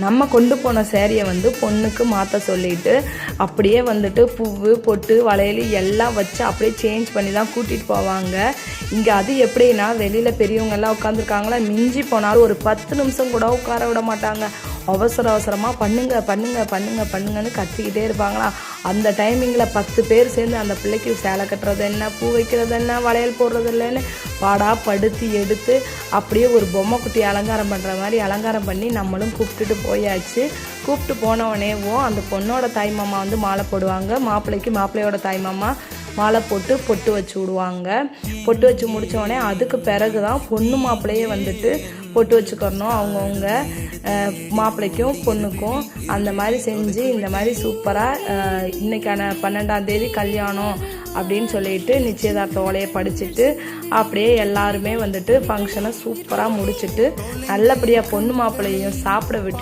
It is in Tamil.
நம்ம கொண்டு போன சேரீயை வந்து பொண்ணுக்கு மாற்ற சொல்லிட்டு அப்படியே வந்துட்டு பூவு பொட்டு வளையல் எல்லாம் வச்சு அப்படியே சேஞ்ச் பண்ணி தான் கூட்டிகிட்டு போவாங்க. இங்கே அது எப்படின்னா வெளியில் பெரியவங்கெல்லாம் உட்காந்துருக்காங்களா, மிஞ்சி போனாலும் ஒரு 10 நிமிஷம் கூட உட்கார விட மாட்டாங்க. அவசரமாக பண்ணுங்கன்னு கத்திக்கிட்டே இருப்பாங்களா. அந்த டைமிங்கில் 10 பேர் சேர்ந்து அந்த பிள்ளைக்கு சேலை கட்டுறது என்ன, பூ வைக்கிறது என்ன, வளையல் போடுறது இல்லைன்னு படுத்தி எடுத்து அப்படியே ஒரு பொம்மை குட்டி அலங்காரம் பண்ணுற மாதிரி அலங்காரம் பண்ணி நம்மளும் கூப்பிட்டுட்டு போயாச்சு. கூப்பிட்டு போனவனேவும் அந்த பொண்ணோட தாய்மாமா வந்து மாலை போடுவாங்க. மாப்பிள்ளையோட தாய்மாமா மாலை போட்டு பொட்டு வச்சு விடுவாங்க. பொட்டு வச்சு முடித்தோடனே அதுக்கு பிறகு தான் பொண்ணு மாப்பிள்ளையே வந்துட்டு பொட்டு வச்சுக்கிறணும். அவங்கவுங்க மாப்பிள்ளைக்கும் பொண்ணுக்கும் அந்த மாதிரி செஞ்சு இந்த மாதிரி சூப்பராக இன்றைக்கான 12ஆம் தேதி கல்யாணம் அப்படின்னு சொல்லிட்டு நிச்சயதார்த்த ஓலையை படிச்சுட்டு அப்படியே எல்லாருமே வந்துட்டு ஃபங்க்ஷனை சூப்பராக முடிச்சுட்டு நல்லபடியாக பொண்ணு மாப்பிள்ளையும் சாப்பிட விட்டு